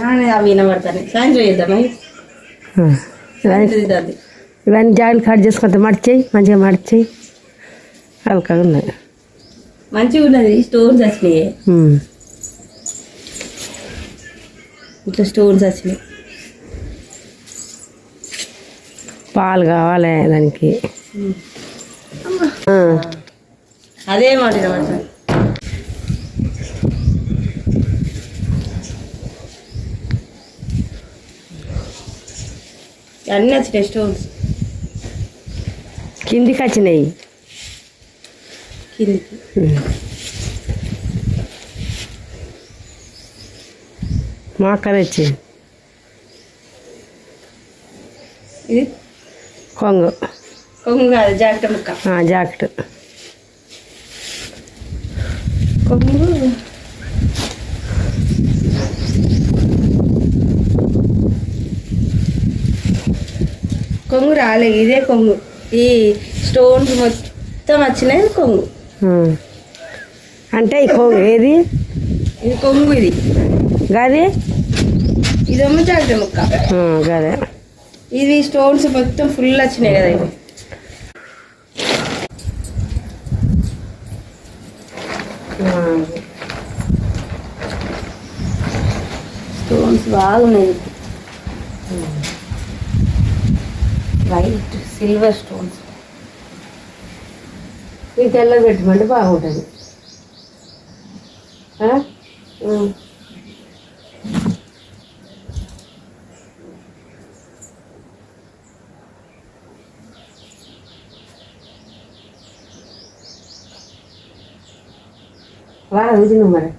అవి వినబడతాయి. సాయంత్రం చేద్దామా? ఇవన్నీ జాగ్రత్త కట్ చేసుకుంటే మడిచేయి, మంచిగా మడిచేయి. హల్కగా ఉన్నాయి, మంచిగా ఉన్నది. స్టోన్స్ వచ్చినాయి, ఇట్లా స్టోన్స్ వచ్చినాయి. పాలు కావాలి దానికి. అదే మాట వినబడతాయి. అన్నీ వచ్చినాయి స్టోన్స్. కిందికి వచ్చినాయి, కిందికి. మా అక్క తెచ్చింది. ఇది కొంగు. కొంగు కాదు, జాకెట్ ముక్క. జాకెట్ కొంగు. కొంగు రాలేదు, ఇదే కొంగు. ఈ స్టోన్స్ మొత్తం వచ్చినాయి కొంగు. అంటే ఈ కొంగు ఏది? ఇది కొంగు. ఇది గది, ఇదేమో జాకెట్ ముక్క. గదే. ఇది స్టోన్స్ మొత్తం ఫుల్ వచ్చినాయి కదా. ఇవి స్టోన్స్ బాగున్నాయి. White silver stones. ఇది తెల్లది పెట్టమంటే బాగుంటుంది. వారా రోజు నువ్వు మరి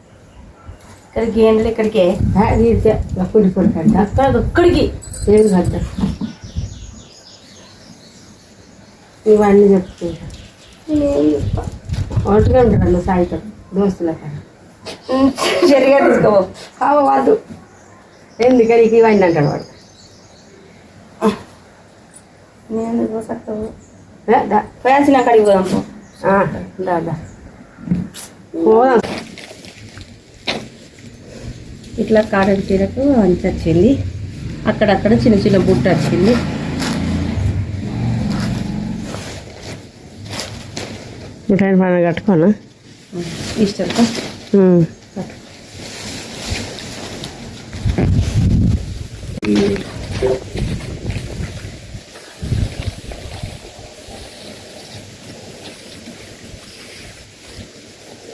ఇక్కడికి ఏంటి? ఇక్కడికే పొడి పొడి కట్ట ఒక్కడికి ఏం కట్ట. ఇవన్నీ చెప్తుంటా. ఒకటిగా ఉంటాడు సాయంత్రం దోస్తుల కాడ. సరిగా తీసుకోవు వాళ్ళు ఎందుకని ఇవన్నీ అంటాడు వాడు. పోయాల్సిన అక్కడికి పోదాం. దాదా పోదాం. ఇట్లా కాటన్ చీరకు అంచు వచ్చింది. అక్కడక్కడ చిన్న చిన్న బుట్ట వచ్చింది. మిఠాయి పైన కట్టుకోనా? ఇష్టం.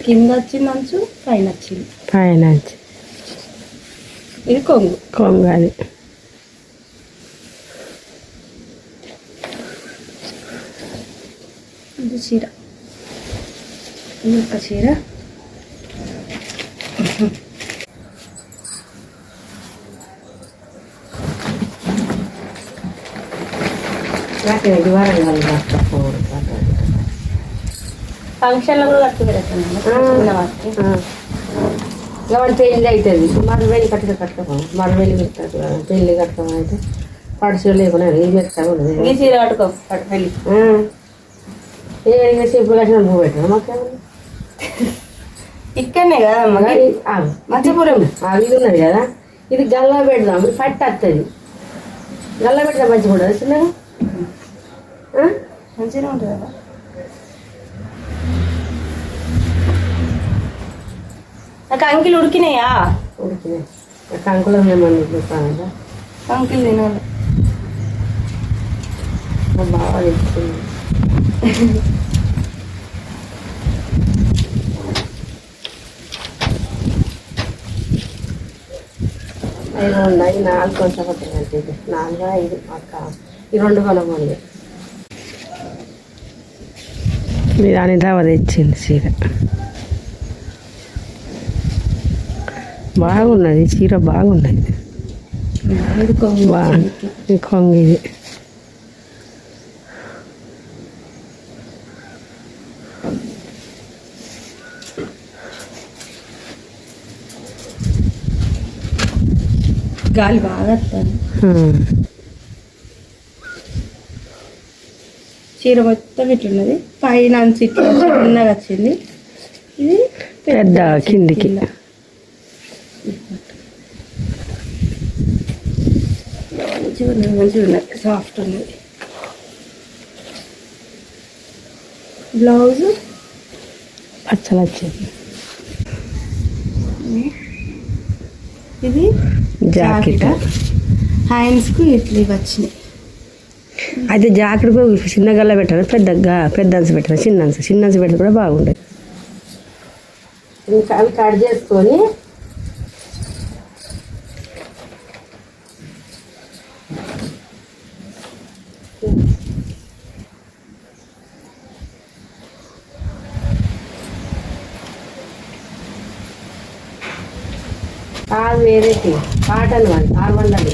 కింద వచ్చింది అంచు, పైన వచ్చింది. పైన ఇది కొంగు. కొంగు అది. ఇది చీర. ఇది ఒక చీర. ఫంక్షన్లో కూడా కట్టు పెడతాను. ఎవరి పెళ్ళి అవుతుంది. మరవేలి కట్టుకోము. మరవేలి కట్టారు పెళ్ళి కట్టుకోమని అయితే పడుచు లేకుండా ఏం చెప్తా ఉండదు. ఈ చీర కట్టుకో పెళ్ళి. ఏ చెప్పులు కట్టిన పువ్వు పెట్టాను మాకేమన్నా. ఇక్కడనే కదా మంచిపురం ఇది ఉన్నది కదా. ఇది గల్లా పెడదాం, పట్టు వస్తుంది. గల్లా పెడదాం మంచిగా ఉంటుంది. చిన్నగా మంచిగా ఉంటుంది కదా. నాకు అంకిలు ఉడికినాయా? ఉడికినాయి. కంకులు ఏమన్నా అంకిలు తినాలి. బాగా తెచ్చుకున్నాను. ఐదు ఉన్నాయి. 4 కొంచెం కొట్టింది. 4, 5 అక్క. ఈ 2 కొలం ఉంది. మీరు అనితావ తెచ్చింది చీర. బాగున్నది చీర, బాగున్నది. కొంగు ఇది. గాలి బాగా వస్తుంది. చీర మొత్తం ఇట్లున్నది. పైన ఇట్లా చిన్నగా వచ్చింది. ఇది పెద్ద కిందికి. మంచిగా ఉన్నాయి సాఫ్ట్ ఉంది. బ్లౌజ్ పచ్చలు వచ్చింది. ఇది జాకెట్. హ్యాండ్స్కు ఇట్లా వచ్చినాయి. అయితే జాకెట్ చిన్న గల్ల పెట్టాలి, పెద్ద అంచు పెట్టాలి, చిన్న అంచు పెడితే కూడా బాగుండేది. ఇంకా అవి కట్ చేసుకొని కాదు వేరే కాటన్ వాళ్ళు 600.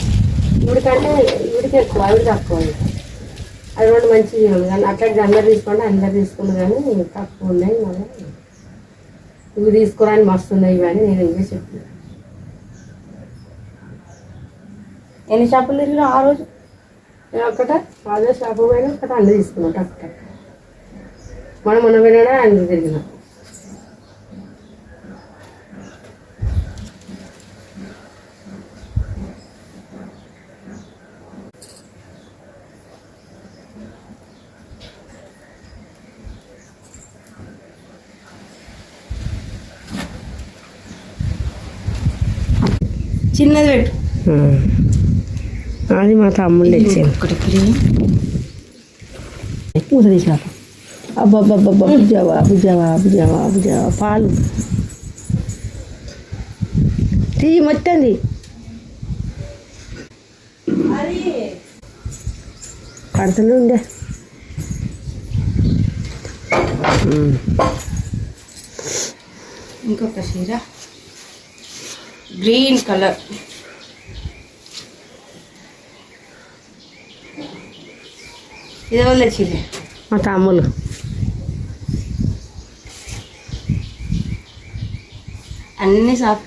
ఇవిడికి ఎక్కువ, అవి తక్కువ. అది రెండు మంచిగా ఉంది కానీ అట్లాంటి అందరు తీసుకున్నారు కానీ తక్కువ ఉన్నాయి. మళ్ళీ ఇవి తీసుకోవడానికి మస్తు ఉన్నాయి కానీ నేను ఇంకా చెప్పాను. ఎన్ని షాపులు తిరిగినా ఆ రోజు? నేను అదే షాపు పోయినా ఒకటి అన్నీ తీసుకున్నాం. టక్ మనం మొన్న పోయినా అన్నీ తిరిగినాం. చిన్నది పెట్టు. అది మా తమ్ముళ్ళు తెచ్చాను. పూస తీసాక అబ్బాబ్బాబ్బా బుజ్జావా పాలు తీయి మొత్తంది. కడుతూనే ఉండే. ఇంకొక చీర గ్రీన్ కలర్. ఇది ఎవరు తెచ్చింది? మా తమ్ముళ్ళు. అన్నీ సాఫ్.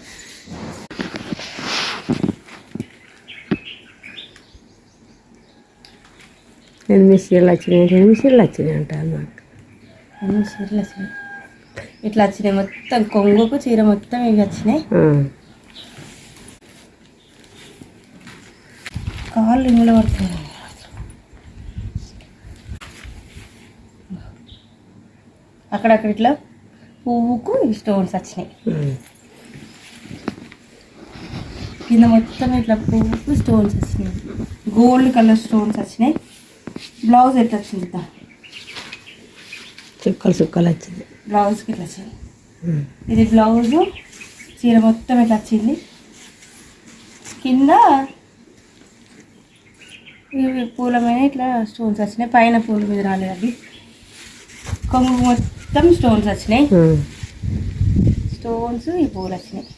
ఎనిమిది చీరలు వచ్చినాయి అంటారు నాకు. అన్ని చీరలు వచ్చినాయి. ఇట్లా వచ్చినాయి మొత్తం కొంగుకు చీర మొత్తం ఇవి వచ్చినాయి. కాళ్ళు ఇందులో పడుతున్నాయి. అక్కడక్కడ ఇట్లా పువ్వుకు స్టోన్స్ వచ్చినాయి. కింద మొత్తం ఇట్లా పువ్వుకు స్టోన్స్ వచ్చినాయి. గోల్డ్ కలర్ స్టోన్స్ వచ్చినాయి. బ్లౌజ్ ఎట్లా వచ్చింది? చుక్కలు వచ్చింది. బ్లౌజ్కి ఇట్లా వచ్చింది. ఇది బ్లౌజు. చీర మొత్తం ఇట్లా వచ్చింది. కింద ఇవి పూల మీద ఇట్లా స్టోన్స్ వచ్చినాయి. పైన పూల మీద రాలేదు. అది కొంగు మొత్తం స్టోన్స్ వచ్చినాయి. స్టోన్స్ ఈ పూలు వచ్చినాయి.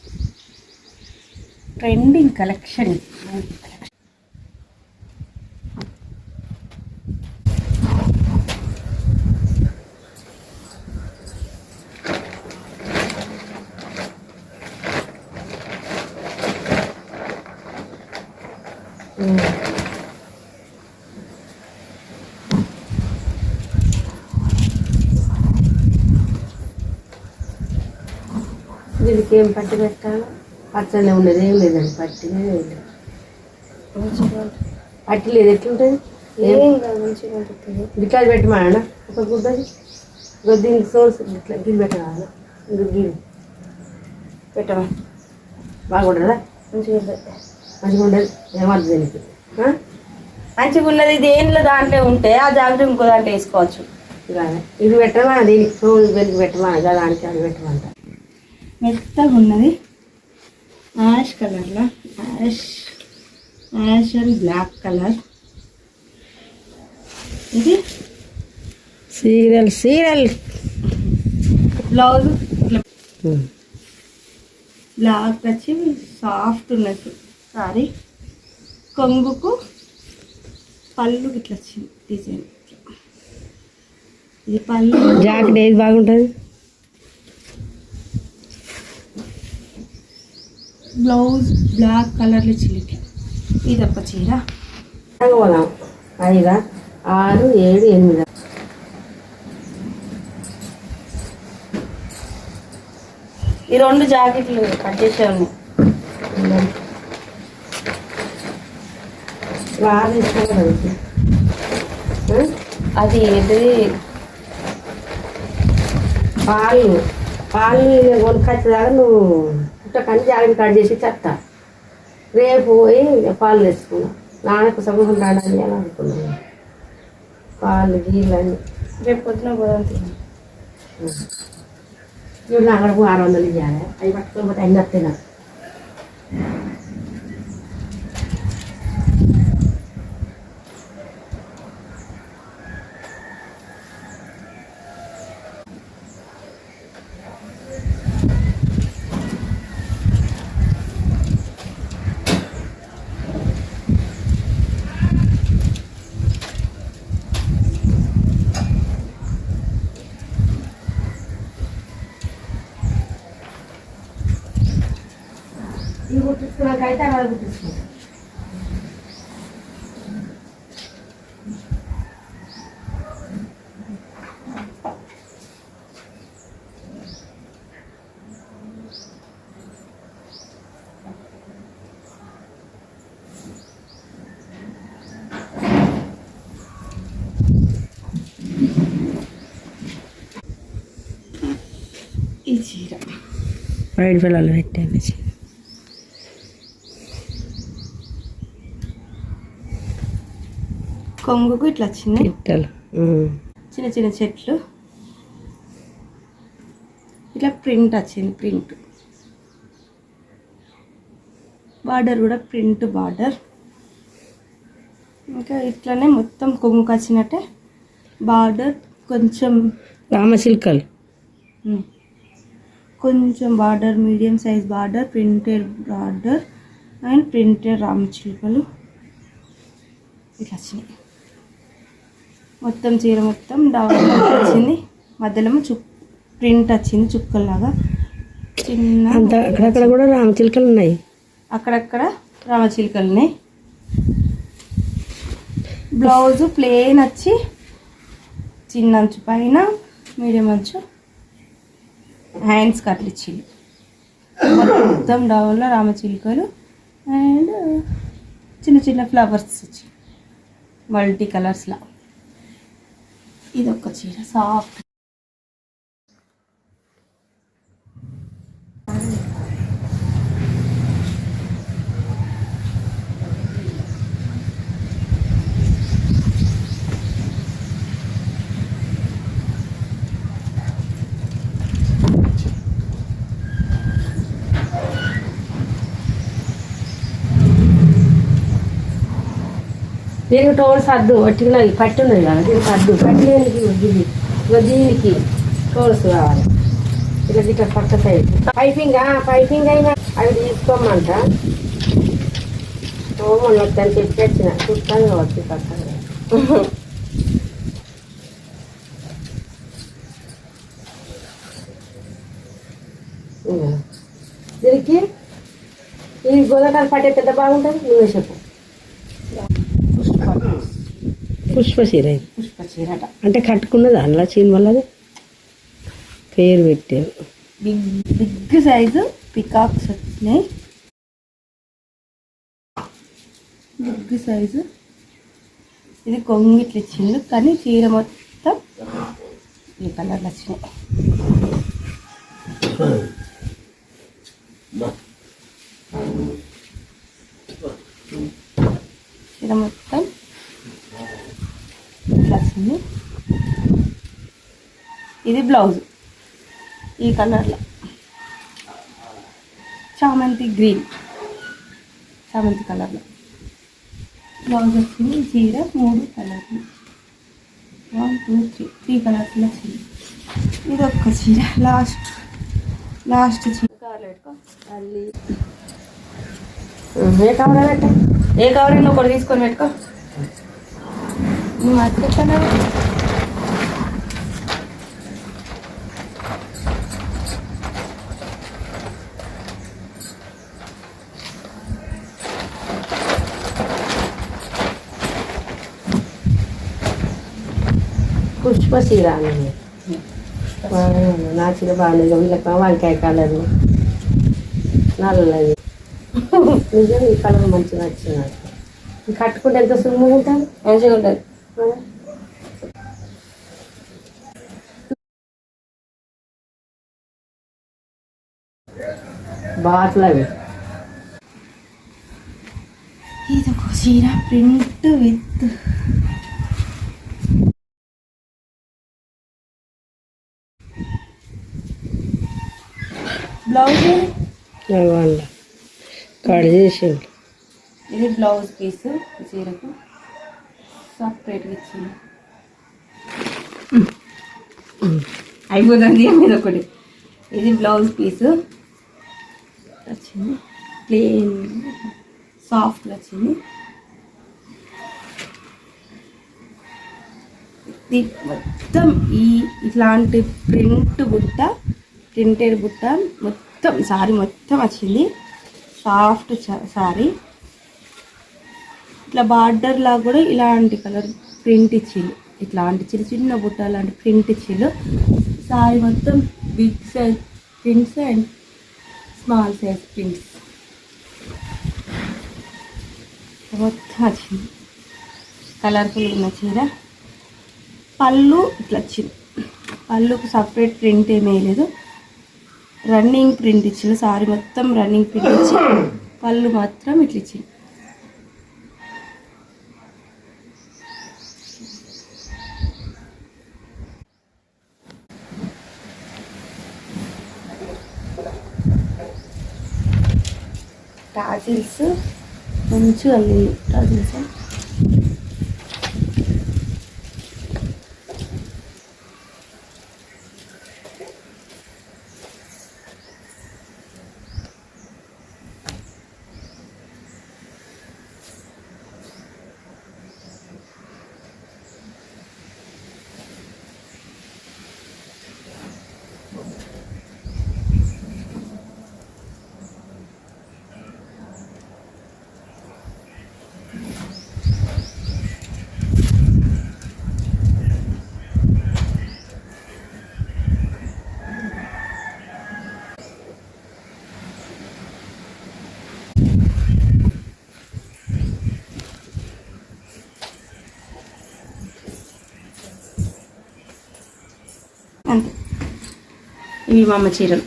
Trending collection. దీనికి ఏం పట్టి పెట్టాలి? పచ్చనే ఉండదు, ఏం లేదండి. పట్టినే లేదు. పట్టి లేదు. ఎట్లుంటుంది? ఏం కాదు, మంచిగా ఉంటుంది. ఇట్లా పెట్టమా ఒక గుడ్డది. దీనికి సోర్స్ ఇట్లా గిన్నె పెట్టాలి. గిన్నె పెట్టమా బాగుండదా? మంచిగా ఉంటుంది. మంచిగా ఉండదు. ఏమవుతుంది దీనికి? మంచిగా ఉన్నది. దేనిలో దాంట్లో ఉంటే ఆ జాగ్రత్త ఇంకో దాంట్లో వేసుకోవచ్చు. ఇలా ఇది పెట్టమా, దీనికి సోర్స్ వెలికి పెట్టమా, దానికి అది పెట్టమంట. మెత్తగా ఉన్నది. యాష్ కలర్లో యాష్ అండ్ బ్లాక్ కలర్. ఇది సీరియల్ బ్లౌజ్ బ్లాక్ వచ్చి సాఫ్ట్ ఉన్నట్టు సారీ. కొంగుకు పళ్ళు ఇట్లా వచ్చింది డిజైన్. ఇది పళ్ళు. జాకెట్ ఏది బాగుంటుంది? బ్లౌజ్ బ్లాక్ కలర్లో చిల్లికి. ఇది ఒక చీర. పోదాం. 5, 6, 7, 8. ఈ 2 జాకెట్లు కట్ చేసే ఉన్నాయి. వారు తీసుకోవాలి అది ఏంటిది పాలు పాలు కొనుక్కొచ్చేదాకా నువ్వు పుట్టకని జాగ్రత్త కట్ చేసి చెత్త రేపు పోయి పాలు తెచ్చుకున్నావు నాన్నకు సమూహం రాడని అని అనుకున్నాను పాలు గీళ్ళని రేపు పొద్దున పోదాం తిని ఇప్పుడు నాకు 600 ఇవ్వాలి అవి పట్టుకొని పోతే అన్నీ వస్తాయి నాకు ఇవి కుట్టించుకున్నాకైతే అలా కుట్టించుకుంటాం ఈ చీర వైట్ పిల్లలు పెట్టాను కొంగుకు ఇట్లా వచ్చింది పిట్టలు చిన్న చిన్న చెట్లు ఇట్లా ప్రింట్ వచ్చింది ప్రింట్ బార్డర్ కూడా ప్రింట్ బార్డర్ ఇంకా ఇట్లానే మొత్తం కొంగుకు వచ్చినట్టే బార్డర్ కొంచెం రామచిలుకలు కొంచెం border medium size border printed border and printed రామచిలుకలు ఇట్లా వచ్చినాయి మొత్తం చీర మొత్తం డౌన్ వచ్చింది మధ్యలో ప్రింట్ వచ్చింది చుక్కల్లాగా చిన్న అక్కడక్కడ కూడా రామచిలుకలు ఉన్నాయి అక్కడక్కడ రామచిలుకలు ఉన్నాయి బ్లౌజ్ ప్లెయిన్ వచ్చి చిన్న అంచు పైన మీడియం అంచు హ్యాండ్స్ కట్లు ఇచ్చింది మొత్తం డౌన్లో రామచిలుకలు అండ్ చిన్న చిన్న ఫ్లవర్స్ వచ్చి మల్టీ కలర్స్లా ఇది ఒక చీర సాఫ్ట్ దీనికి టోల్ సర్దు వట్టిగా పట్టి ఉన్నది కదా దీనికి సర్దు పట్టిలేనికి దీనికి టోల్స్ కావాలి ఇట్లా ఇట్లా పక్క సైడ్ పైపింగ్ అయినా అవి తీసుకోమంట మొన్న దాన్ని చెప్పి వచ్చిన చూస్తాను కావచ్చు పక్కన దీనికి ఈ గోదావరి పట్టే పెద్ద బాగుంటుంది నువ్వే చెప్పు పుష్ప చీర పుష్ప చీరట అంటే కట్టుకున్నది అందులో చీర వల్లది పేరు పెట్టారు బిగ్ సైజు పికాక్స్ వచ్చినాయి బిగ్ సైజు ఇది కొంగిట్లు ఇచ్చిండు కానీ చీర మొత్తం ఈ కలర్లు వచ్చినాయి చీర మొత్తం ఇట్లా వచ్చింది ఇది బ్లౌజ్ ఈ కలర్లో చామంతి గ్రీన్ చామంతి కలర్లో బ్లౌజ్ వచ్చింది ఈ చీర 3 కలర్లు 1 2 3 కలర్స్లో వచ్చింది ఇది ఒక్క చీర లాస్ట్ చీర ఏ కవర్ పెట్టా ఏ కవర్ ఒకటి తీసుకొని పెట్టుకో నువ్వు అది పెట్టాను పుష్ప చీర నా చీర బాగుంది వీళ్ళకి వంకాయ కలరు నల్లది నిజం ఈ కలర్ మంచిగా నచ్చింది నాకు కట్టుకుంటే ఎంత సులువుగా ఉంటుంది. మంచిగా ఉంటుంది. బాట్లు అవి ఇది ఒక చీర ప్రింట్ విత్ బ్లౌజ్. వాళ్ళ కట్ చేసిండు. ఇది బ్లౌజ్ పీస్. ఈ చీరకు సపరేట్గా ఇచ్చింది. అయిపోతుంది మీద ఒకటి. ఇది బ్లౌజ్ పీసు వచ్చింది, ప్లెయిన్ సాఫ్ట్ వచ్చింది. ఇది మొత్తం ఇట్లాంటి ప్రింటెడ్ బుట్ట మొత్తం సారీ మొత్తం వచ్చింది. Soft sorry. ఇట్లా బార్డర్ లాగా కూడా ఇలాంటి కలర్ ప్రింట్ ఇచ్చింది. ఇట్లాంటి చిన్న చిన్న బుట్ట లాంటి ప్రింట్ ఇచ్చిండు. సారీ మొత్తం big size prints and small size prints మొత్తం వచ్చింది. కలర్ఫుల్ ఉన్న చీర. పళ్ళు ఇట్లా వచ్చింది. పళ్ళుకు సపరేట్ ప్రింట్ ఏమీ లేదు, రన్నింగ్ ప్రింట్ ఇచ్చింది. సారీ మొత్తం రన్నింగ్ ప్రింట్ ఇచ్చి పళ్ళు మాత్రం ఇట్లా ఇచ్చింది. టాజిల్స్ మంచిగా అల్లి టాజిల్స్. అంతే. ఇవి మా అమ్మ చీరలు.